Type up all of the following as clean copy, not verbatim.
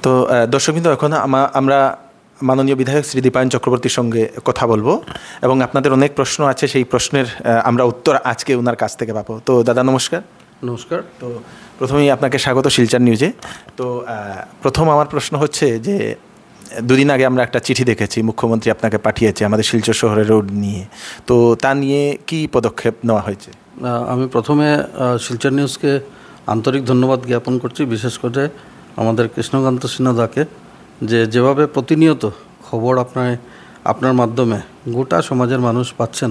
তো দর্শকবৃন্দ, এখন আমরা মাননীয় বিধায়ক শ্রী দীপায়ন চক্রবর্তীর সঙ্গে কথা বলবো এবং আপনাদের অনেক প্রশ্ন আছে, সেই প্রশ্নের আমরা উত্তর আজকে ওনার কাছ থেকে পাবো। তো দাদা নমস্কার। নমস্কার। তো প্রথমেই আপনাকে স্বাগত শিলচর নিউজে। তো প্রথম আমার প্রশ্ন হচ্ছে যে দুদিন আগে আমরা একটা চিঠি দেখেছি, মুখ্যমন্ত্রী আপনাকে পাঠিয়েছে আমাদের শিলচর শহরের রোড নিয়ে। তো তা নিয়ে কি পদক্ষেপ নেওয়া হয়েছে? আমি প্রথমে শিলচর নিউজকে আন্তরিক ধন্যবাদ জ্ঞাপন করছি, বিশেষ করে আমাদের কৃষ্ণকান্ত সিনহাদাকে, যেভাবে প্রতিনিয়ত খবর আপনার মাধ্যমে গোটা সমাজের মানুষ পাচ্ছেন।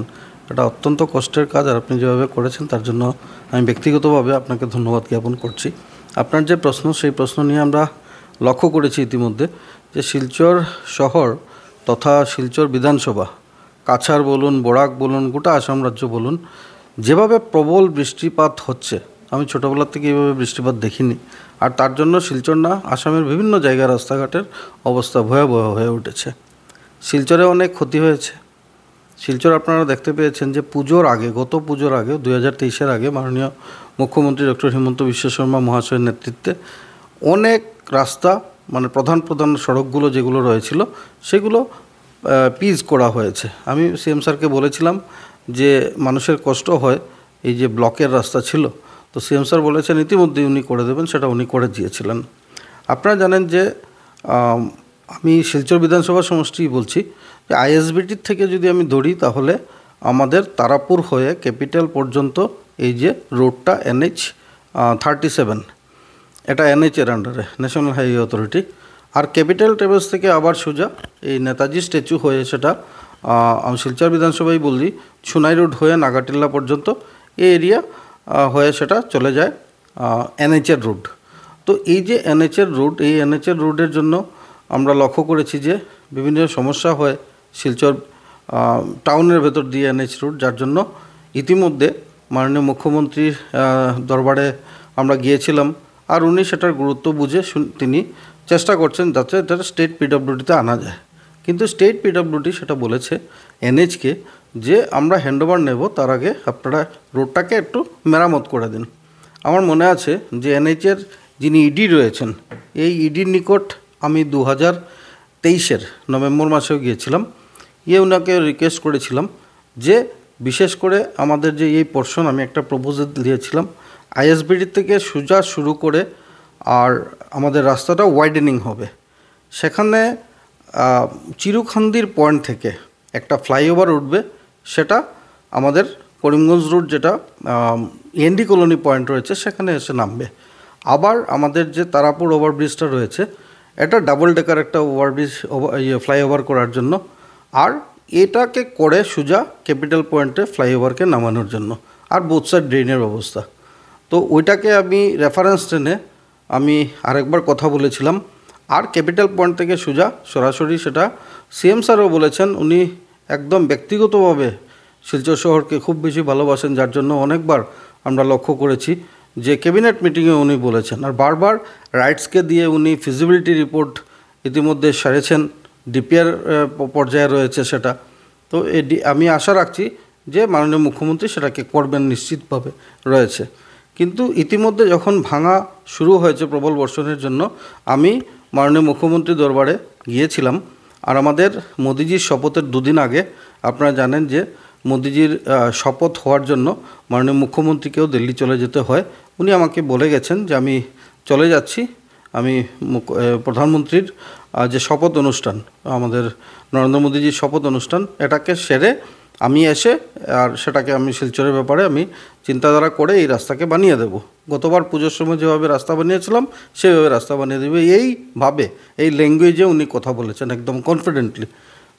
এটা অত্যন্ত কষ্টের কাজ, আর আপনি যেভাবে করেছেন তার জন্য আমি ব্যক্তিগতভাবে আপনাকে ধন্যবাদ জ্ঞাপন করছি। আপনার যে প্রশ্ন, সেই প্রশ্ন নিয়ে আমরা লক্ষ্য করেছি ইতিমধ্যে যে শিলচর শহর তথা শিলচর বিধানসভা, কাছাড় বলুন, বরাক বলুন, গোটা আসাম রাজ্য বলুন, যেভাবে প্রবল বৃষ্টিপাত হচ্ছে, আমি ছোটোবেলার থেকে এইভাবে বৃষ্টিপাত দেখিনি। আর তার জন্য শিলচর না, আসামের বিভিন্ন জায়গায় রাস্তাঘাটের অবস্থা ভয়াবহ হয়ে উঠেছে। শিলচরে অনেক ক্ষতি হয়েছে। শিলচর আপনারা দেখতে পেয়েছেন যে পুজোর আগে, গত পুজোর আগে 2023-এর আগে মাননীয় মুখ্যমন্ত্রী ডক্টর হিমন্ত বিশ্ব শর্মা মহাশয়ের নেতৃত্বে অনেক রাস্তা, মানে প্রধান সড়কগুলো যেগুলো রয়েছিল সেগুলো পিচ করা হয়েছে। আমি সিএম স্যারকে বলেছিলাম যে মানুষের কষ্ট হয়, এই যে ব্লকের রাস্তা ছিল, তো সিএম স্যার বলেছেন ইতিমধ্যেই উনি করে দেবেন, সেটা উনি করে দিয়েছিলেন। আপনারা জানেন যে আমি শিলচর বিধানসভা সমষ্টি বলছি যে আইএসবিটির থেকে যদি আমি ধরি, তাহলে আমাদের তারাপুর হয়ে ক্যাপিটাল পর্যন্ত এই যে রোডটা NH-37, এটা NH-এর আন্ডারে, ন্যাশনাল হাইওয়ে অথরিটি। আর ক্যাপিটাল ট্রাভেলস থেকে আবার সোজা এই নেতাজি স্ট্যাচু হয়ে সেটা আমি শিলচর বিধানসভায় বলছি ছুনাই রোড হয়ে নাগাটিল্লা পর্যন্ত এই এরিয়া হয়ে সেটা চলে যায় NH-এর রোড। তো এই যে NH-এর রোড, এই NH-এর রোডের জন্য আমরা লক্ষ্য করেছি যে বিভিন্ন সমস্যা হয় শিলচর টাউনের ভেতর দিয়ে NH রোড, যার জন্য ইতিমধ্যে মাননীয় মুখ্যমন্ত্রীর দরবারে আমরা গিয়েছিলাম। আর উনি সেটার গুরুত্ব বুঝে তিনি চেষ্টা করছেন যাতে এটা স্টেট পিডব্লিউডিতে আনা যায়। কিন্তু স্টেট পিডব্লিউডি সেটা বলেছে NH-কে যে আমরা হ্যান্ডওভার নেব, তার আগে আপনারা রোডটাকে একটু মেরামত করে দিন। আমার মনে আছে যে NH-এর যিনি ইডি রয়েছেন, এই ইডির নিকট আমি 2023-এর নভেম্বর মাসেও গিয়েছিলাম, ওনাকে রিকোয়েস্ট করেছিলাম যে বিশেষ করে আমাদের যে এই পোর্শন, আমি একটা প্রপোজাল দিয়েছিলাম আইএসবিডি থেকে সোজা শুরু করে আর আমাদের রাস্তাটা ওয়াইডেনিং হবে, সেখানে চিরুখান্দির পয়েন্ট থেকে একটা ফ্লাইওভার উঠবে, সেটা আমাদের করিমগঞ্জ রোড যেটা এনডি কলোনি পয়েন্ট রয়েছে সেখানে এসে নামবে। আবার আমাদের যে তারাপুর ওভারব্রিজটা রয়েছে, এটা ডাবল ডেকার একটা ওভারব্রিজ, ফ্লাইওভার করার জন্য, আর এটাকে করে সোজা ক্যাপিটাল পয়েন্টে ফ্লাইওভারকে নামানোর জন্য, আর বোথ সাইড ড্রেনের ব্যবস্থা। তো ওইটাকে আমি রেফারেন্স টেনে আমি আরেকবার কথা বলেছিলাম। আর ক্যাপিটাল পয়েন্ট থেকে সোজা সরাসরি সেটা সিএম স্যারও বলেছেন, উনি একদম ব্যক্তিগতভাবে শিলচর শহরকে খুব বেশি ভালোবাসেন, যার জন্য অনেকবার আমরা লক্ষ্য করেছি যে ক্যাবিনেট মিটিংয়ে উনি বলেছেন। আর বারবার রাইটসকে দিয়ে উনি ফিজিবিলিটি রিপোর্ট ইতিমধ্যে সারেছেন, ডিপিআর পর্যায়ে রয়েছে সেটা। তো আমি আশা রাখছি যে মাননীয় মুখ্যমন্ত্রী সেটাকে করবেন, নিশ্চিতভাবে রয়েছে। কিন্তু ইতিমধ্যে যখন ভাঙা শুরু হয়েছে প্রবল বর্ষণের জন্য, আমি মাননীয় মুখ্যমন্ত্রী দরবারে গিয়েছিলাম। আর আমাদের মোদিজির শপথের দুদিন আগে আপনারা জানেন যে মোদিজির শপথ হওয়ার জন্য মাননীয় মুখ্যমন্ত্রীকেও দিল্লি চলে যেতে হয়। উনি আমাকে বলে গেছেন যে আমি চলে যাচ্ছি, আমি প্রধানমন্ত্রীর যে শপথ অনুষ্ঠান, আমাদের নরেন্দ্র মোদীজির শপথ অনুষ্ঠান, এটাকে সেরে আমি এসে আর সেটাকে আমি শিলচরের ব্যাপারে আমি চিন্তাধারা করে এই রাস্তাকে বানিয়ে দেব। গতবার পুজোর সময় যেভাবে রাস্তা বানিয়েছিলাম সেভাবে রাস্তা বানিয়ে দেবে, এইভাবে এই ল্যাঙ্গুয়েজে উনি কথা বলেছেন, একদম কনফিডেন্টলি।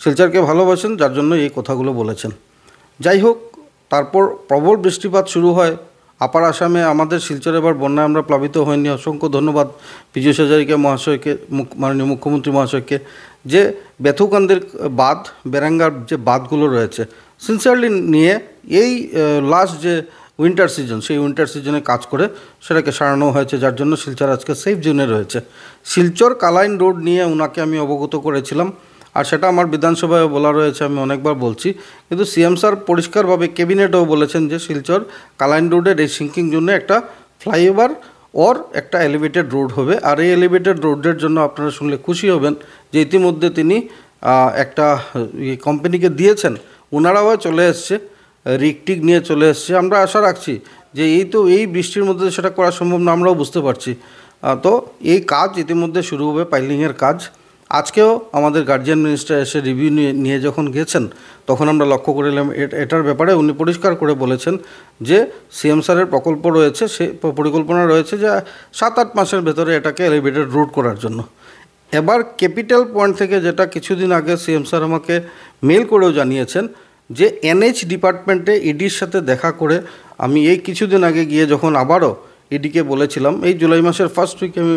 শিলচরকে ভালোবাসেন, যার জন্য এই কথাগুলো বলেছেন। যাই হোক, তারপর প্রবল বৃষ্টিপাত শুরু হয় আপার আসামে। আমাদের শিলচরে এবার বন্যায় আমরা প্লাবিত হয়নি, অসংখ্য ধন্যবাদ পীযূষ হাজারিকা মহাশয়কে, মাননীয় মুখ্যমন্ত্রী মহাশয়কে, যে বেথুকান্দির বাঁধ, বেরাঙ্গার যে বাঁধগুলো রয়েছে সিনসিয়ারলি নিয়ে এই লাস্ট যে উইন্টার সিজন, সেই উইন্টার সিজনে কাজ করে সেটাকে সারানো হয়েছে, যার জন্য শিলচর আজকে সেফ জোনে রয়েছে। শিলচর কালাইন রোড নিয়ে ওনাকে আমি অবগত করেছিলাম, আর সেটা আমার বিধানসভায় বলা রয়েছে, আমি অনেকবার বলছি। কিন্তু সিএম স্যার পরিষ্কারভাবে ক্যাবিনেটেও বলেছেন যে শিলচর কালাইন রোডের এই সিঙ্কিং জন্য একটা ফ্লাইওভার ওর একটা এলিভেটেড রোড হবে। আর এই এলিভেটেড রোডের জন্য আপনারা শুনলে খুশি হবেন যে ইতিমধ্যে তিনি একটা কোম্পানিকে দিয়েছেন, ওনারাও চলে এসছে, রিকটিক নিয়ে চলে এসছে। আমরা আশা রাখছি যে এই বৃষ্টির মধ্যে সেটা করা সম্ভব না, আমরাও বুঝতে পারছি। তো এই কাজ ইতিমধ্যে শুরু হবে, পাইলিংয়ের কাজ। আজকেও আমাদের গার্জিয়ান মিনিস্টার এসে রিভিউ নিয়ে যখন গেছেন তখন আমরা লক্ষ্য করলাম এটার ব্যাপারে উনি পরিষ্কার করে বলেছেন যে সিএম স্যারের প্রকল্প রয়েছে, সে পরিকল্পনা রয়েছে যে 7-8 মাসের ভেতরে এটাকে এলিভেটেড রুট করার জন্য। এবার ক্যাপিটাল পয়েন্ট থেকে যেটা কিছুদিন আগে সিএম স্যার আমাকে মেল করেও জানিয়েছেন যে এনএইচ ডিপার্টমেন্টে ইডির সাথে দেখা করে, আমি এই কিছুদিন আগে গিয়ে যখন আবারও ইডিকে বলেছিলাম, এই জুলাই মাসের ফার্স্ট উইকে আমি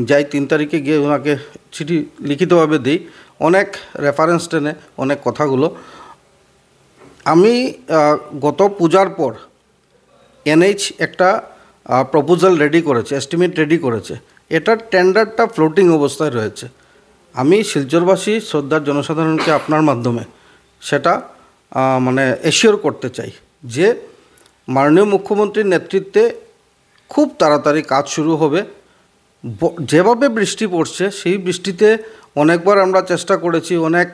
যাই 3 তারিখে গিয়ে ওনাকে চিঠি লিখিতভাবে দিই, অনেক রেফারেন্স টেনে অনেক কথাগুলো। আমি গত পূজার পর এনএইচ একটা প্রপোজাল রেডি করেছে, এস্টিমেট রেডি করেছে, এটার টেন্ডারটা ফ্লোটিং অবস্থায় রয়েছে। আমি শিলচরবাসী শ্রদ্ধার জনসাধারণকে আপনার মাধ্যমে সেটা মানে এশিওর করতে চাই যে মাননীয় মুখ্যমন্ত্রীর নেতৃত্বে খুব তাড়াতাড়ি কাজ শুরু হবে। যেভাবে বৃষ্টি পড়ছে সেই বৃষ্টিতে অনেকবার আমরা চেষ্টা করেছি, অনেক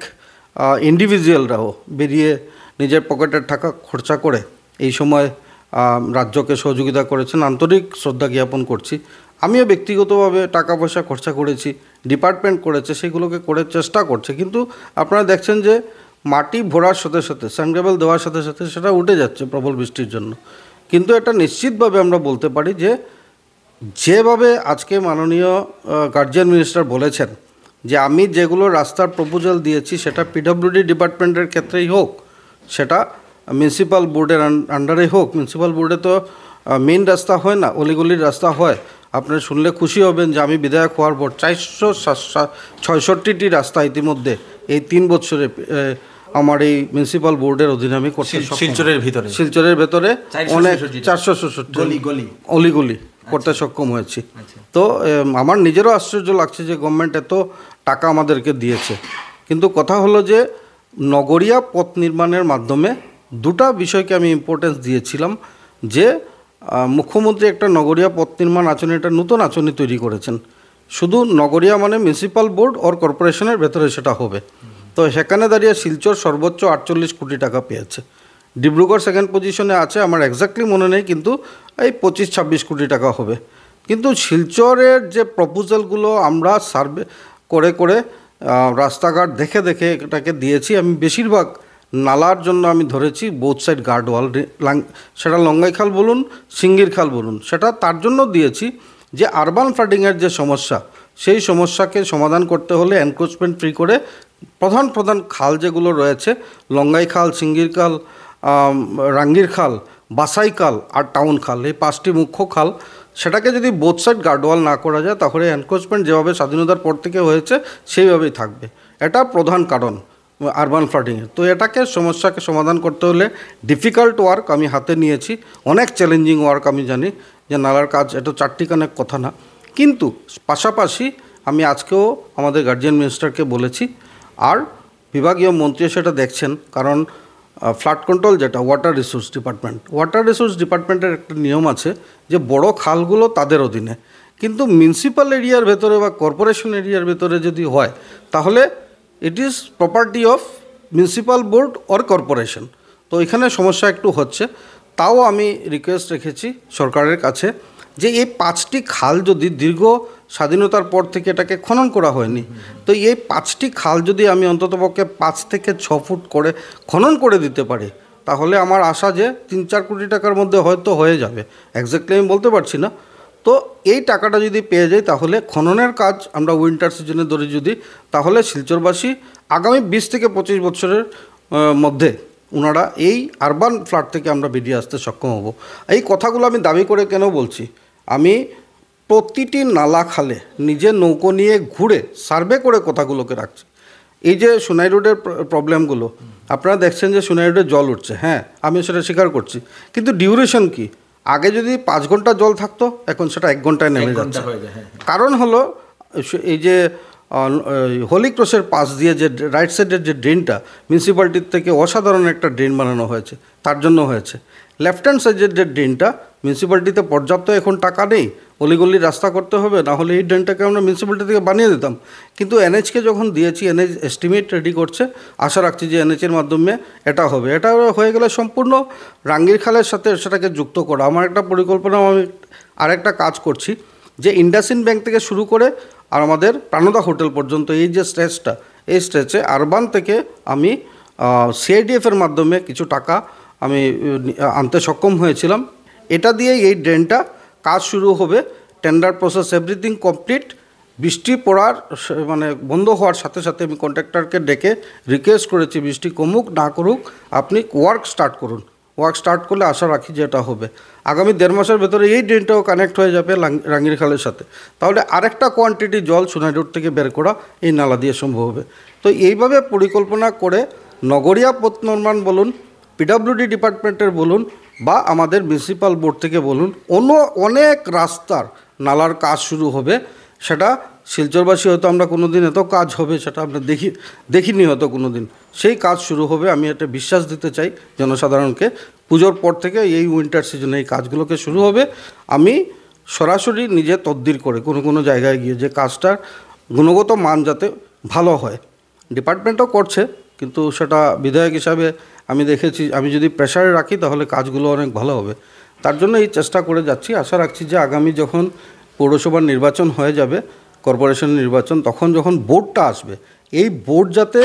ইন্ডিভিজুয়ালরাও বেরিয়ে নিজের পকেটের টাকা খরচা করে এই সময় রাজ্যকে সহযোগিতা করেছেন, আন্তরিক শ্রদ্ধা জ্ঞাপন করছি। আমিও ব্যক্তিগতভাবে টাকা পয়সা খরচা করেছি, ডিপার্টমেন্ট করেছে, সেগুলোকে করে চেষ্টা করছে। কিন্তু আপনারা দেখছেন যে মাটি ভরার সাথে সাথে, স্যান্ডগ্রেভেল দেওয়ার সাথে সাথে সেটা উঠে যাচ্ছে প্রবল বৃষ্টির জন্য। কিন্তু এটা নিশ্চিতভাবে আমরা বলতে পারি যে যেভাবে আজকে মাননীয় গার্জিয়ান মিনিস্টার বলেছেন যে আমি যেগুলো রাস্তার প্রপোজাল দিয়েছি সেটা পিডব্লিউডি ডিপার্টমেন্টের ক্ষেত্রেই হোক, সেটা মিউনিসিপ্যাল বোর্ডের আন্ডারেই হোক। মিউনিসিপ্যাল বোর্ডে তো মেইন রাস্তা হয় না, অলিগলির রাস্তা হয়। আপনারা শুনলে খুশি হবেন যে আমি বিধায়ক হওয়ার পর 466টি রাস্তা ইতিমধ্যে এই 3 বছরে আমার এই মিউনিসিপ্যাল বোর্ডের অধীনে আমি করতে শিলচরের ভেতরে অনেক 466 অলিগলি করতে সক্ষম হয়েছি। তো আমার নিজেরও আশ্চর্য লাগছে যে গভর্নমেন্ট এত টাকা আমাদেরকে দিয়েছে। কিন্তু কথা হলো যে নগরিয়া পথ নির্মাণের মাধ্যমে দুটা বিষয়কে আমি ইম্পর্টেন্স দিয়েছিলাম যে মুখ্যমন্ত্রী একটা নগরিয়া পথ নির্মাণ আঁচনি, একটা নতুন আঁচনি তৈরি করেছেন। শুধু নগরিয়া মানে মিউনিসিপ্যাল বোর্ড ওর কর্পোরেশনের ভেতরে সেটা হবে। তো সেখানে দাঁড়িয়ে শিলচর সর্বোচ্চ 48 কোটি টাকা পেয়েছে, ডিব্রুগড় সেকেন্ড পজিশনে আছে, আমার এক্স্যাক্টলি মনে নেই, কিন্তু এই 25-26 কোটি টাকা হবে। কিন্তু শিলচরের যে প্রপোজালগুলো আমরা সার্ভে করে করে রাস্তাঘাট দেখে দেখে এটাকে দিয়েছি, আমি বেশিরভাগ নালার জন্য আমি ধরেছি বোথ সাইড গার্ডওয়াল, সেটা লঙ্গাই খাল বলুন, সিঙ্গির খাল বলুন, সেটা তার জন্য দিয়েছি যে আরবান ফ্লাডিংয়ের যে সমস্যা, সেই সমস্যাকে সমাধান করতে হলে এনক্রোচমেন্ট ফ্রি করে প্রধান প্রধান খাল যেগুলো রয়েছে, লঙ্গাই খাল, সিঙ্গির খাল, রাঙ্গির খাল, বাসাই খাল আর টাউন খাল, এই 5টি মুখ্য খাল, সেটাকে যদি বোথ সাইড গার্ডওয়াল না করা যায় তাহলে এনক্রোচমেন্ট যেভাবে স্বাধীনতার পর থেকে হয়েছে সেইভাবেই থাকবে। এটা প্রধান কারণ আরবান ফ্লাডিংয়ের। তো এটাকে সমস্যাকে সমাধান করতে হলে ডিফিকাল্ট ওয়ার্ক আমি হাতে নিয়েছি, অনেক চ্যালেঞ্জিং ওয়ার্ক। আমি জানি যে নালার কাজ এটা চারটিখানেক কথা না, কিন্তু পাশাপাশি আমি আজকেও আমাদের গার্জিয়ান মিনিস্টারকে বলেছি, আর বিভাগীয় মন্ত্রীও সেটা দেখছেন, কারণ ফ্লাড কন্ট্রোল যেটা ওয়াটার রিসোর্স ডিপার্টমেন্টের একটা নিয়ম আছে যে বড় খালগুলো তাদের অধীনে, কিন্তু মিউনিসিপ্যাল এরিয়ার ভেতরে বা কর্পোরেশন এরিয়ার ভেতরে যদি হয় তাহলে it is property of municipal board or corporation. তো এখানে সমস্যা একটু হচ্ছে। তাও আমি রিকোয়েস্ট রেখেছি সরকারের কাছে যে এই 5টি খাল যদি দীর্ঘ স্বাধীনতার পর থেকে এটাকে খনন করা হয়নি, তো এই 5টি খাল যদি আমি অন্ততপক্ষে 5 থেকে 6 ফুট করে খনন করে দিতে পারি তাহলে আমার আশা যে 3-4 কোটি টাকার মধ্যে হয়তো হয়ে যাবে, এক্স্যাক্টলি আমি বলতে পারছি না। তো এই টাকাটা যদি পেয়ে যাই তাহলে খননের কাজ আমরা উইন্টার সিজনে ধরে যদি, তাহলে শিলচরবাসী আগামী 20 থেকে 25 বছরের মধ্যে ওনারা এই আরবান ফ্লাড থেকে আমরা বেরিয়ে আসতে সক্ষম হব। এই কথাগুলো আমি দাবি করে কেন বলছি, আমি প্রতিটি নালা খালে নিজে নৌকো নিয়ে ঘুরে সার্ভে করে কথাগুলোকে রাখছি। এই যে সোনাই রোডের প্রবলেমগুলো আপনারা দেখছেন যে সোনাই রোডে জল উঠছে, হ্যাঁ আমি সেটা স্বীকার করছি, কিন্তু ডিউরেশন কি? আগে যদি 5 ঘন্টা জল থাকতো এখন সেটা 1 ঘন্টায় নেমে যাচ্ছে। কারণ হলো এই যে হোলি ক্রসের পাশ দিয়ে যে রাইট সাইডের যে ড্রেনটা মিউনিসিপ্যালিটির থেকে অসাধারণ একটা ড্রেন বানানো হয়েছে, তার জন্য হয়েছে। লেফট হ্যান্ড সাইডের যে ড্রেনটা মিউনিসিপ্যালিটিতে পর্যাপ্ত এখন টাকা নেই, অলিগলির রাস্তা করতে হবে, না হলে এই ড্রেনটাকে আমরা মিউনিসিপ্যালিটি থেকে বানিয়ে দিতাম। কিন্তু এনএইচকে যখন দিয়েছি, এনএইচ এস্টিমেট রেডি করছে, আশা রাখছি যে এনএইচের মাধ্যমে এটা হবে। এটা হয়ে গেলে সম্পূর্ণ রাঙ্গির খালের সাথে সেটাকে যুক্ত করা। আমার একটা পরিকল্পনা, আমি আরেকটা কাজ করছি যে ইন্ডাসইন্ড ব্যাংক থেকে শুরু করে আর আমাদের প্রাণদা হোটেল পর্যন্ত এই যে স্ট্রেচটা, এই স্ট্রেচে আরবান থেকে আমি সিআইডিএফের মাধ্যমে কিছু টাকা আমি আনতে সক্ষম হয়েছিলাম। এটা দিয়ে এই ড্রেনটা কাজ শুরু হবে, টেন্ডার প্রসেস এভরিথিং কমপ্লিট। বৃষ্টি পড়ার মানে বন্ধ হওয়ার সাথে সাথে আমি কন্ট্রাক্টরকে ডেকে রিকোয়েস্ট করেছি, বৃষ্টি কমুক না করুক আপনি ওয়ার্ক স্টার্ট করুন। ওয়ার্ক স্টার্ট করলে আশা রাখি যে এটা হবে। আগামী 1.5 মাসের ভেতরে এই ড্রেনটাও কানেক্ট হয়ে যাবে রাঙ্গির খালের সাথে। তাহলে আরেকটা কোয়ান্টিটি জল সোনাই রোড থেকে বের করা এই নালা দিয়ে সম্ভব হবে। তো এইভাবে পরিকল্পনা করে নগরিয়া পথ নির্মাণ বলুন, পিডব্লিউডি ডিপার্টমেন্টের বলুন, বা আমাদের মিউনিসিপ্যাল বোর্ড থেকে বলুন, অনেক রাস্তার নালার কাজ শুরু হবে। সেটা শিলচরবাসী হয়তো আমরা কোনো দিন এত কাজ হবে সেটা আমরা দেখিনি হয়তো কোনো দিন। সেই কাজ শুরু হবে, আমি এটা বিশ্বাস দিতে চাই জনসাধারণকে। পুজোর পর থেকে এই উইন্টার সিজনে এই কাজগুলোকে শুরু হবে। আমি সরাসরি নিজে তদবির করে কোনো জায়গায় গিয়ে যে কাজটার গুণগত মান যাতে ভালো হয়, ডিপার্টমেন্টও করছে, কিন্তু সেটা বিধায়ক হিসাবে আমি দেখেছি আমি যদি প্রেশারে রাখি তাহলে কাজগুলো অনেক ভালো হবে। তার জন্য এই চেষ্টা করে যাচ্ছি। আশা রাখছি যে আগামী যখন পৌরসভার নির্বাচন হয়ে যাবে, কর্পোরেশন নির্বাচন, তখন যখন বোর্ডটা আসবে, এই বোর্ড যাতে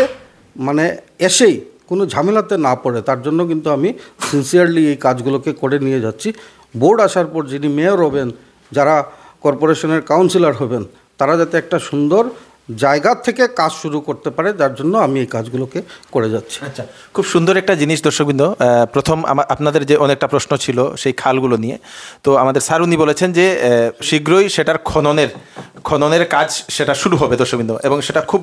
মানে এসেই কোনো ঝামেলাতে না পড়ে, তার জন্য কিন্তু আমি সিনসিয়ারলি এই কাজগুলোকে করে নিয়ে যাচ্ছি। বোর্ড আসার পর যিনি মেয়র হবেন, যারা কর্পোরেশনের কাউন্সিলর হবেন, তারা যাতে একটা সুন্দর জায়গা থেকে কাজ শুরু করতে পারে, যার জন্য আমি এই কাজগুলোকে করে যাচ্ছি। আচ্ছা, খুব সুন্দর একটা জিনিস দর্শকবৃন্দ। প্রথম আপনাদের যে অনেকটা প্রশ্ন ছিল সেই খালগুলো নিয়ে, তো আমাদের স্যার উনি বলেছেন যে শীঘ্রই সেটার খননের কাজ সেটা শুরু হবে দর্শকবৃন্দ, এবং সেটা খুব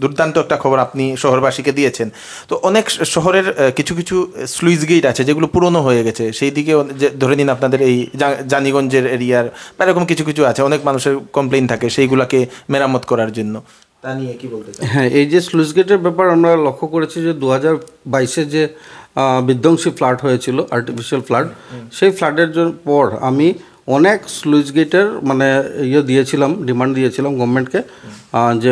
দুর্দান্ত একটা খবর আপনি শহরবাসীকে দিয়েছেন। তো অনেক শহরের কিছু কিছু স্লুইস গেট আছে যেগুলো পুরনো হয়ে গেছে, সেই দিকে যে ধরে নিন আপনাদের এই জানিগঞ্জের এরিয়ার বা এরকম কিছু কিছু আছে, অনেক মানুষের কমপ্লেইন থাকে সেইগুলোকে মেরামত করার জন্য, তা নিয়ে কি বলতে চাই? হ্যাঁ, এই যে স্লুইস গেটের ব্যাপার আমরা লক্ষ্য করেছি যে 2022-এ যে বিধ্বংসী ফ্লাড হয়েছিল, আর্টিফিশিয়াল ফ্লাড, সেই ফ্লাডের পর আমি অনেক স্লুইস গেটের মানে দিয়েছিলাম, ডিমান্ড দিয়েছিলাম গভর্নমেন্টকে যে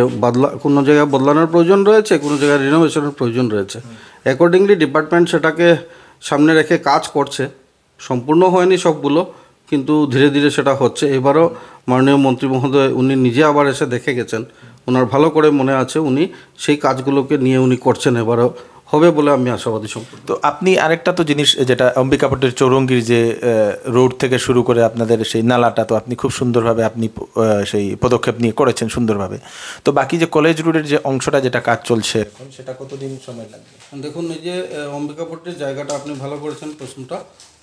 কোনো জায়গায় বদলানোর প্রয়োজন রয়েছে, কোনো জায়গায় রিনোভেশনের প্রয়োজন রয়েছে। অ্যাকর্ডিংলি ডিপার্টমেন্ট সেটাকে সামনে রেখে কাজ করছে। সম্পূর্ণ হয়নি সবগুলো, কিন্তু ধীরে ধীরে সেটা হচ্ছে। এবারও মাননীয় মন্ত্রী মহোদয় উনি নিজে আবার এসে দেখে গেছেন, ওনার ভালো করে মনে আছে, উনি সেই কাজগুলোকে নিয়ে উনি করছেন, এবারও হবে বলে আমি আশাবাদী সম্পূর্ণ। তো আপনি আরেকটা তো জিনিস, যেটা অম্বিকাপট্টির চৌরঙ্গির যে রোড থেকে শুরু করে আপনাদের সেই নালাটা, তো আপনি খুব সুন্দরভাবে আপনি সেই পদক্ষেপ নিয়ে করেছেন সুন্দরভাবে। তো বাকি যে কলেজ রোডের যে অংশটা যেটা কাজ চলছে, সেটা কতদিন সময় লাগবে? দেখুন, এই যে অম্বিকাপট্টির জায়গাটা আপনি ভালো করেছেন প্রশ্নটা,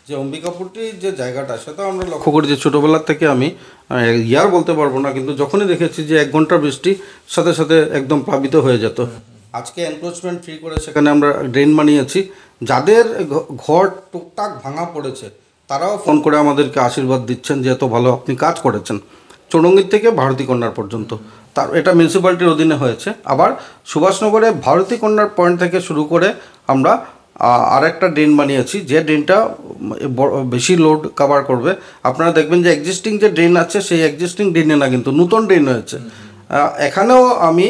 যে অম্বিকাপট্টির যে জায়গাটা সেটা আমরা লক্ষ্য করি যে ছোটোবেলার থেকে আমি ইয়ার বলতে পারবো না, কিন্তু যখনই দেখেছি যে 1 ঘন্টা বৃষ্টি সাথে সাথে একদম প্লাবিত হয়ে যেত। আজকে এনক্রোচমেন্ট ফ্রি করে সেখানে আমরা ড্রেন বানিয়েছি। যাদের ঘর টুকটাক ভাঙা পড়েছে তারাও ফোন করে আমাদেরকে আশীর্বাদ দিচ্ছেন যে এত ভালো আপনি কাজ করেছেন। চৌরঙ্গীর থেকে ভারতী কন্যার পর্যন্ত, তার এটা মিউনিসিপ্যালিটির অধীনে হয়েছে। আবার সুভাষনগরে ভারতী কন্যার পয়েন্ট থেকে শুরু করে আমরা আরেকটা ড্রেন বানিয়েছি, যে ড্রেনটা বেশি লোড কভার করবে। আপনারা দেখবেন যে এক্সিস্টিং যে ড্রেন আছে সেই এক্সিস্টিং ড্রেনে না, কিন্তু নতুন ড্রেন হয়েছে। এখানেও আমি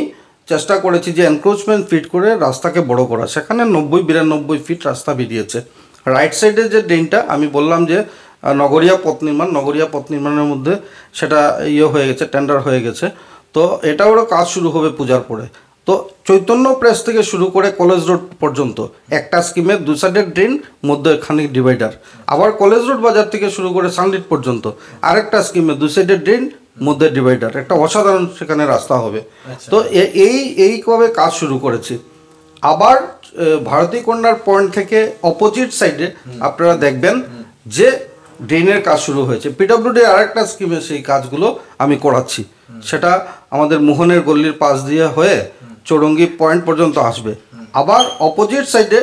চেষ্টা করেছি যে এনক্রোচমেন্ট ফিট করে রাস্তাকে বড় করা, সেখানে 90-92 ফিট রাস্তা বেরিয়েছে। রাইট সাইডে যে ড্রেনটা আমি বললাম যে নগরিয়া পথ নির্মাণের মধ্যে সেটা হয়ে গেছে, টেন্ডার হয়ে গেছে। তো এটাও কাজ শুরু হবে পূজার পরে। তো চৈতন্য প্রেস থেকে শুরু করে কলেজ রোড পর্যন্ত একটা স্কিমে 2 সাইডের ড্রেন, মধ্যে খানিক ডিভাইডার। আবার কলেজ রোড বাজার থেকে শুরু করে সানলিট পর্যন্ত আরেকটা স্কিমে 2 সাইডের ড্রেন, মধ্যে ডিভাইডার, একটা অসাধারণ সেখানে রাস্তা হবে। তো এইভাবে কাজ শুরু করেছি। আবার ভারতী কন্যার পয়েন্ট থেকে অপোজিট সাইডে আপনারা দেখবেন যে ড্রেনের কাজ শুরু হয়েছে। পিডব্লিউডি আরেকটা স্কিমে সেই কাজগুলো আমি করাচ্ছি, সেটা আমাদের মোহনের গল্লির পাশ দিয়ে হয়ে চৌরঙ্গি পয়েন্ট পর্যন্ত আসবে। আবার অপোজিট সাইডে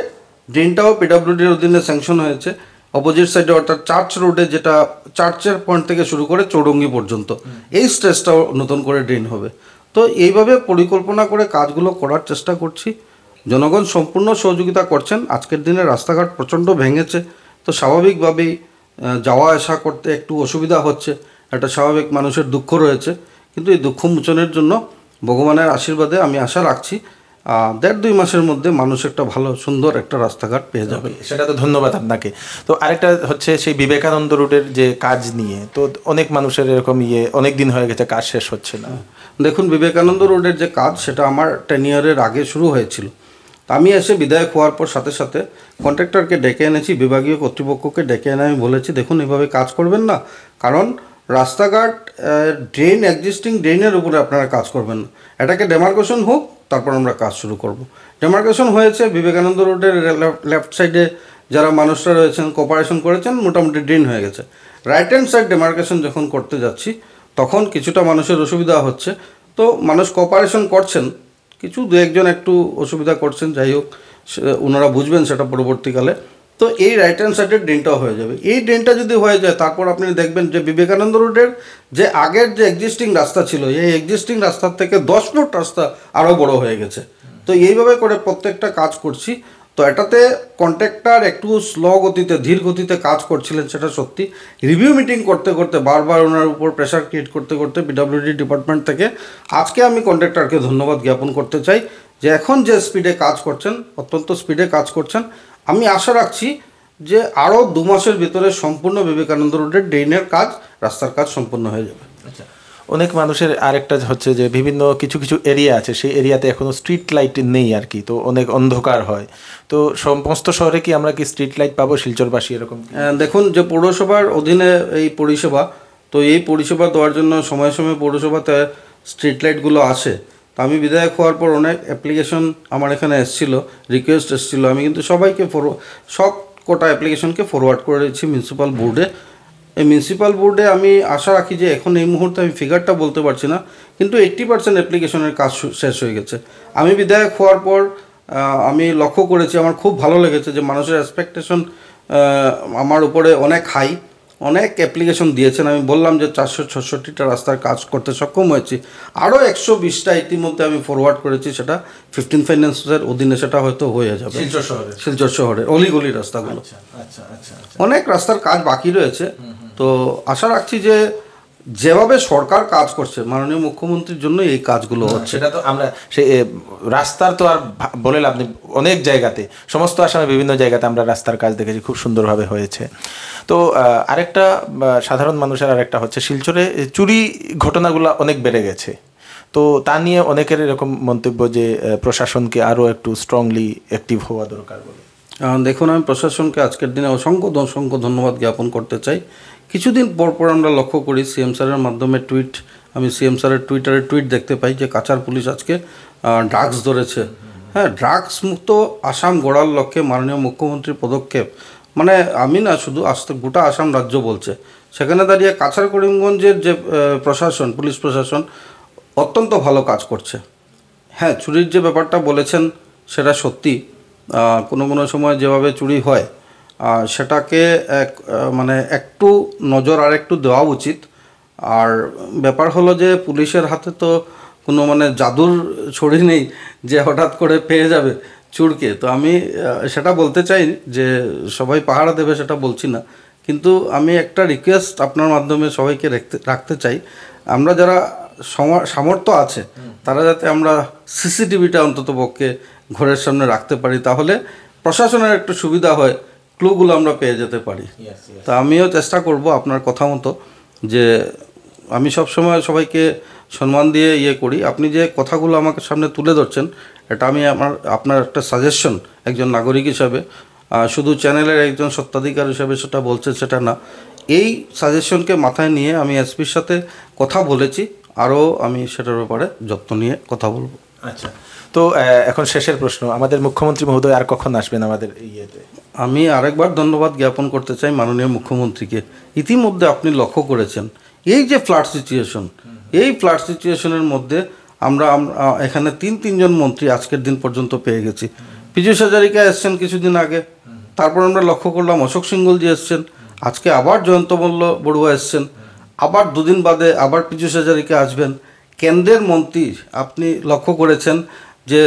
ড্রেনটাও পিডব্লিউডির অধীনে স্যাংশন হয়েছে, অপোজিট সাইডে অর্থাৎ চার্চ রোডে, যেটা চার্চের পয়েন্ট থেকে শুরু করে চৌরঙ্গি পর্যন্ত এই স্ট্রেচটাও নতুন করে ড্রেন হবে। তো এইভাবে পরিকল্পনা করে কাজগুলো করার চেষ্টা করছি। জনগণ সম্পূর্ণ সহযোগিতা করছেন। আজকের দিনে রাস্তাঘাট প্রচণ্ড ভেঙেছে, তো স্বাভাবিকভাবেই যাওয়া আসা করতে একটু অসুবিধা হচ্ছে। একটা স্বাভাবিক মানুষের দুঃখ রয়েছে, কিন্তু এই দুঃখ মোচনের জন্য ভগবানের আশীর্বাদে আমি আশা রাখছি 1.5-2 মাসের মধ্যে মানুষ একটা ভালো সুন্দর একটা রাস্তাঘাট পেয়ে যাবে। সেটা তো ধন্যবাদ আপনাকে। তো আরেকটা হচ্ছে সেই বিবেকানন্দ রোডের যে কাজ নিয়ে, তো অনেক মানুষের এরকম অনেক দিন হয়ে গেছে, কাজ শেষ হচ্ছে না। দেখুন, বিবেকানন্দ রোডের যে কাজ সেটা আমার টেনিয়ারের আগে শুরু হয়েছিল। আমি এসে বিধায়ক হওয়ার পর সাথে সাথে কন্ট্রাক্টরকে ডেকে এনেছি, বিভাগীয় কর্তৃপক্ষকে ডেকে এনে আমি বলেছি, দেখুন এভাবে কাজ করবেন না, কারণ রাস্তাঘাট ড্রেন এক্সিস্টিং ড্রেনের উপরে আপনারা কাজ করবেন না, এটাকে ডেমার্কেশন হোক, তারপর আমরা কাজ শুরু করব। ডেমার্কেশন হয়েছে, বিবেকানন্দ রোডের লেফট সাইডে যারা মানুষরা রয়েছেন কোঅপারেশন করেছেন, মোটামুটি ড্রেন হয়ে গেছে। রাইট হ্যান্ড সাইড ডেমার্কেশন যখন করতে যাচ্ছি তখন কিছুটা মানুষের অসুবিধা হচ্ছে, তো মানুষ কোঅপারেশন করছেন, কিছু 2-1 জন একটু অসুবিধা করছেন, যাই হোক ওনারা বুঝবেন সেটা পরবর্তীকালে। তো এই রাইট হ্যান্ড সাইডের ড্রেনটাও হয়ে যাবে। এই ড্রেনটা যদি হয়ে যায়, তারপর আপনি দেখবেন যে বিবেকানন্দ রোডের যে আগের যে এক্সিস্টিং রাস্তা ছিল, এই এক্সিস্টিং রাস্তার থেকে 10 ফুট রাস্তা আরও বড় হয়ে গেছে। তো এইভাবে করে প্রত্যেকটা কাজ করছি। তো এটাতে কন্ট্রাক্টর একটু স্লো গতিতে, ধীর গতিতে কাজ করছিলেন, সেটা সত্যি। রিভিউ মিটিং করতে করতে, বারবার ওনার উপর প্রেশার ক্রিয়েট করতে করতে পিডব্লিউডি ডিপার্টমেন্ট থেকে আজকে আমি কন্ট্রাক্টরকে ধন্যবাদ জ্ঞাপন করতে চাই যে এখন যে স্পিডে কাজ করছেন, অত্যন্ত স্পিডে কাজ করছেন। আমি আশা রাখছি যে আরও 2 মাসের ভিতরে সম্পূর্ণ বিবেকানন্দ রোডের ড্রেনের কাজ, রাস্তার কাজ সম্পূর্ণ হয়ে যাবে। আচ্ছা, অনেক মানুষের আরেকটা হচ্ছে যে বিভিন্ন কিছু কিছু এরিয়া আছে, সেই এরিয়াতে এখনও স্ট্রিট লাইট নেই আর কি, তো অনেক অন্ধকার হয়। তো সমস্ত শহরে কি আমরা কি স্ট্রিট লাইট পাবো শিলচরবাসী এরকম? দেখুন, যে পৌরসভার অধীনে এই পরিষেবা, তো এই পরিষেবা দেওয়ার জন্য সময় সময় পৌরসভাতে স্ট্রিট লাইটগুলো আসে। তো আমি বিধায়ক হওয়ার পর অনেক অ্যাপ্লিকেশন আমার এখানে এসেছিলো, রিকোয়েস্ট এসেছিলো, আমি কিন্তু সবাইকে সব কোটা অ্যাপ্লিকেশনকে ফরওয়ার্ড করে দিচ্ছি মিউনিসিপ্যাল বোর্ডে। এই মিউনিসিপ্যাল বোর্ডে আমি আশা রাখি যে এখন এই মুহূর্তে আমি ফিগারটা বলতে পারছি না, কিন্তু 80% অ্যাপ্লিকেশনের কাজ শেষ হয়ে গেছে। আমি বিধায়ক হওয়ার পর আমি লক্ষ্য করেছি, আমার খুব ভালো লেগেছে যে মানুষের এক্সপেকটেশন আমার উপরে অনেক হাই, অনেক অ্যাপ্লিকেশন দিয়েছেন। আমি বললাম যে 466টা রাস্তার কাজ করতে সক্ষম হয়েছি, আরও 120টা ইতিমধ্যে আমি ফরওয়ার্ড করেছি, সেটা 15 ফাইন্যান্সের অধীনে সেটা হয়তো হয়ে যাবে। শিলচর শহরের অলিগলি রাস্তাগুলো, অনেক রাস্তার কাজ বাকি রয়েছে। তো আশা রাখছি যে যেভাবে সরকার কাজ করছে মাননীয় মুখ্যমন্ত্রীর জন্য এই কাজগুলো হচ্ছে। সেটা তো আমরা সেই রাস্তার তো আর বলে লাভ নেই, অনেক জায়গাতে, সমস্ত আসামে বিভিন্ন জায়গাতে আমরা রাস্তার কাজ দেখেছি, খুব সুন্দরভাবে হয়েছে। তো আরেকটা সাধারণ মানুষের আরেকটা হচ্ছে শিলচরে চুরি ঘটনাগুলো অনেক বেড়ে গেছে, তো তা নিয়ে অনেকের এরকম মন্তব্য যে প্রশাসনকে আরও একটু স্ট্রংলি অ্যাক্টিভ হওয়া দরকার বলে। দেখুন, আমি প্রশাসনকে আজকের দিনে অসংখ্য ধন্যবাদ জ্ঞাপন করতে চাই। কিছুদিন পর আমরা লক্ষ্য করি সিএম স্যারের মাধ্যমে টুইট, আমি সিএম স্যারের টুইটারে টুইট দেখতে পাই যে কাছাড় পুলিশ আজকে ড্রাগস ধরেছে। হ্যাঁ, ড্রাগস মুক্ত আসাম গড়ার লক্ষ্যে মাননীয় মুখ্যমন্ত্রীর পদক্ষেপ, মানে আমি না শুধু গোটা আসাম রাজ্য বলছে। সেখানে দাঁড়িয়ে কাছাড় করিমগঞ্জের যে প্রশাসন, পুলিশ প্রশাসন অত্যন্ত ভালো কাজ করছে। হ্যাঁ, চুরির যে ব্যাপারটা বলেছেন সেটা সত্যি, কোনো কোনো সময় যেভাবে চুরি হয় সেটাকে মানে একটু নজর আর একটু দেওয়া উচিত। আর ব্যাপার হলো যে পুলিশের হাতে তো কোনো মানে জাদুর ছড়ি নেই যে হঠাৎ করে পেয়ে যাবে চুরকে। তো আমি সেটা বলতে চাই যে সবাই পাহারা দেবে সেটা বলছি না, কিন্তু আমি একটা রিকোয়েস্ট আপনার মাধ্যমে সবাইকে রাখতে চাই, আমরা যারা সামর্থ্য আছে তারা যাতে আমরা সিসিটিভিটা অন্তত পক্ষে ঘরের সামনে রাখতে পারি, তাহলে প্রশাসনের একটু সুবিধা হয়, ক্লুগুলো আমরা পেয়ে যেতে পারি। তা আমিও চেষ্টা করব আপনার কথা মতো, যে আমি সবসময় সবাইকে সম্মান দিয়ে করি। আপনি যে কথাগুলো আমাকে সামনে তুলে ধরছেন, এটা আমি আপনার একটা সাজেশন একজন নাগরিক হিসাবে, শুধু চ্যানেলের একজন সত্ত্বাধিকার হিসাবে সেটা বলছে সেটা না, এই সাজেশনকে মাথায় নিয়ে আমি এসপির সাথে কথা বলেছি, আরও আমি সেটার ব্যাপারে যত্ন নিয়ে কথা বলবো। আচ্ছা, তো এখন শেষের প্রশ্ন, আমাদের মুখ্যমন্ত্রী মহোদয় আর কখন আসবেন আমাদের ইয়েতে? আমি আরেকবার ধন্যবাদ জ্ঞাপন করতে চাই মাননীয় মুখ্যমন্ত্রীকে। ইতিমধ্যে আপনি লক্ষ্য করেছেন এই যে ফ্লাড সিচুয়েশন, এই ফ্লাড সিচুয়েশনের মধ্যে আমরা এখানে তিনজন মন্ত্রী আজকের দিন পর্যন্ত পেয়ে গেছি। পীযূষ হাজারিকা এসছেন কিছুদিন আগে, তারপর আমরা লক্ষ্য করলাম অশোক সিংগলজি এসছেন, আজকে আবার জয়ন্ত মল্ল বড়ুয়া এসছেন, আবার 2 দিন বাদে আবার পীযূষ হাজারিকা আসবেন। কেন্দ্রের মন্ত্রী আপনি লক্ষ্য করেছেন যে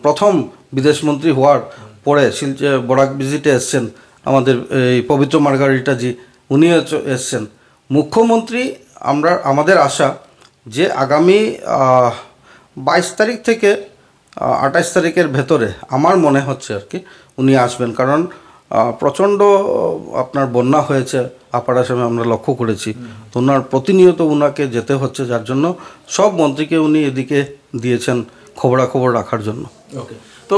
প্রথম বিদেশমন্ত্রী হওয়ার পরে শিলচর বরাক ভিজিটে এসছেন আমাদের এই পবিত্র মার্গারিটাজি, উনিও এসছেন। মুখ্যমন্ত্রী আমাদের আশা যে আগামী 22 তারিখ থেকে 28 তারিখের ভেতরে আমার মনে হচ্ছে আর কি উনি আসবেন, কারণ প্রচণ্ড আপনার বন্যা হয়েছে আপার আসামে, আমরা লক্ষ্য করেছি। তো ওনার প্রতিনিয়ত ওনাকে যেতে হচ্ছে, যার জন্য সব মন্ত্রীকে উনি এদিকে দিয়েছেন খবরাখবর রাখার জন্য। ওকে, তো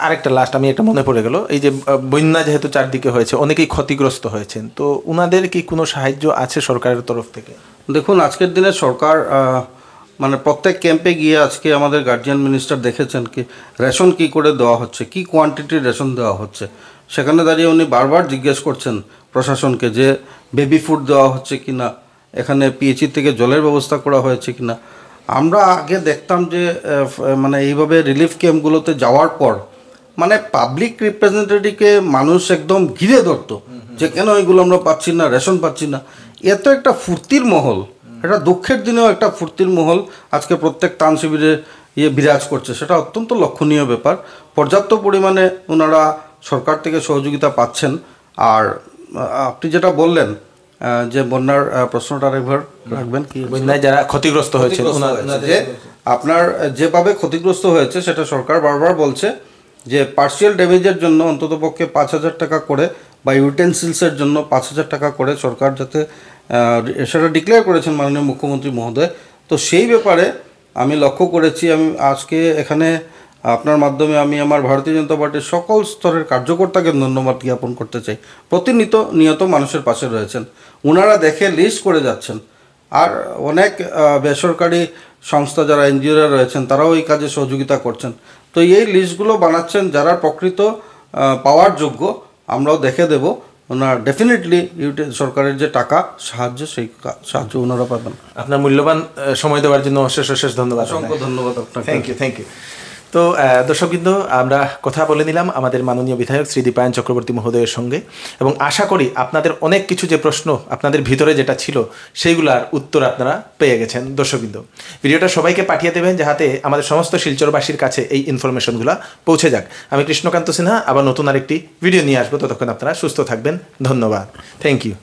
আরেকটা লাস্ট আমি একটা মনে পড়ে গেল, এই যে বন্যা যেহেতু চারদিকে হয়েছে, অনেকেই ক্ষতিগ্রস্ত হয়েছেন, তো ওনাদের কি কোনো সাহায্য আছে সরকারের তরফ থেকে? দেখুন, আজকের দিনে সরকার মানে প্রত্যেক ক্যাম্পে গিয়ে আজকে আমাদের গার্জিয়ান মিনিস্টার দেখেছেন কি রেশন কি করে দেওয়া হচ্ছে, কি কোয়ান্টিটির রেশন দেওয়া হচ্ছে। সেখানে দাঁড়িয়ে উনি বারবার জিজ্ঞেস করছেন প্রশাসনকে যে বেবি ফুড দেওয়া হচ্ছে কি না, এখানে পিএইচই থেকে জলের ব্যবস্থা করা হয়েছে কি না। আমরা আগে দেখতাম যে মানে এইভাবে রিলিফ ক্যাম্পগুলোতে যাওয়ার পর মানে পাবলিক রিপ্রেজেন্টেটিভকে মানুষ একদম ঘিরে ধরতো যে কেন এগুলো আমরা পাচ্ছি না, রেশন পাচ্ছি না। এত একটা ফুর্তির মহল, এটা দুঃখের দিনেও একটা ফুর্তির মহল আজকে প্রত্যেক ত্রাণ শিবিরে বিরাজ করছে, সেটা অত্যন্ত লক্ষণীয় ব্যাপার। পর্যাপ্ত পরিমাণে ওনারা সরকার থেকে সহযোগিতা পাচ্ছেন। আর আপনি যেটা বললেন যে বন্যার প্রশ্নটা আরেকবার রাখবেন, কি বন্যায় যারা ক্ষতিগ্রস্ত হয়েছে, যে আপনার যেভাবে ক্ষতিগ্রস্ত হয়েছে সেটা সরকার বারবার বলছে যে পার্সিয়াল ড্যামেজের জন্য অন্ততপক্ষে 5,000 টাকা করে বা ইউটেন্সিলসের জন্য 5,000 টাকা করে সরকার যাতে সেটা ডিক্লেয়ার করেছেন মাননীয় মুখ্যমন্ত্রী মহোদয়। তো সেই ব্যাপারে আমি লক্ষ্য করেছি, আমি আজকে এখানে আপনার মাধ্যমে আমি আমার ভারতীয় জনতা পার্টির সকল স্তরের কার্যকর্তাকে ধন্যবাদ জ্ঞাপন করতে চাই। নিয়ত মানুষের পাশে রয়েছেন, ওনারা দেখে লিস্ট করে যাচ্ছেন। আর অনেক বেসরকারি সংস্থা যারা এনজিওরা রয়েছেন তারাও এই কাজে সহযোগিতা করছেন। তো এই লিস্টগুলো বানাচ্ছেন যারা প্রকৃত পাওয়ার যোগ্য, আমরাও দেখে দেব। ওনারা ডেফিনেটলি সরকারের যে টাকা সাহায্য, সেই সাহায্য ওনারা পাবেন। আপনার মূল্যবান সময় দেওয়ার জন্য অশেষ ধন্যবাদ। অসংখ্য ধন্যবাদ আপনাকে। Thank you. তো দর্শকবৃন্দ, আমরা কথা বলে নিলাম আমাদের মাননীয় বিধায়ক শ্রী দীপায়ন চক্রবর্তী মহোদয়ের সঙ্গে, এবং আশা করি আপনাদের অনেক কিছু যে প্রশ্ন আপনাদের ভিতরে যেটা ছিল সেইগুলার উত্তর আপনারা পেয়ে গেছেন। দর্শকবৃন্দ, ভিডিওটা সবাইকে পাঠিয়ে দেবেন যাতে আমাদের সমস্ত শিলচরবাসীর কাছে এই ইনফরমেশনগুলো পৌঁছে যাক। আমি কৃষ্ণকান্ত সিনহা আবার নতুন আরেকটি ভিডিও নিয়ে আসবো, ততক্ষণ আপনারা সুস্থ থাকবেন। ধন্যবাদ। Thank you.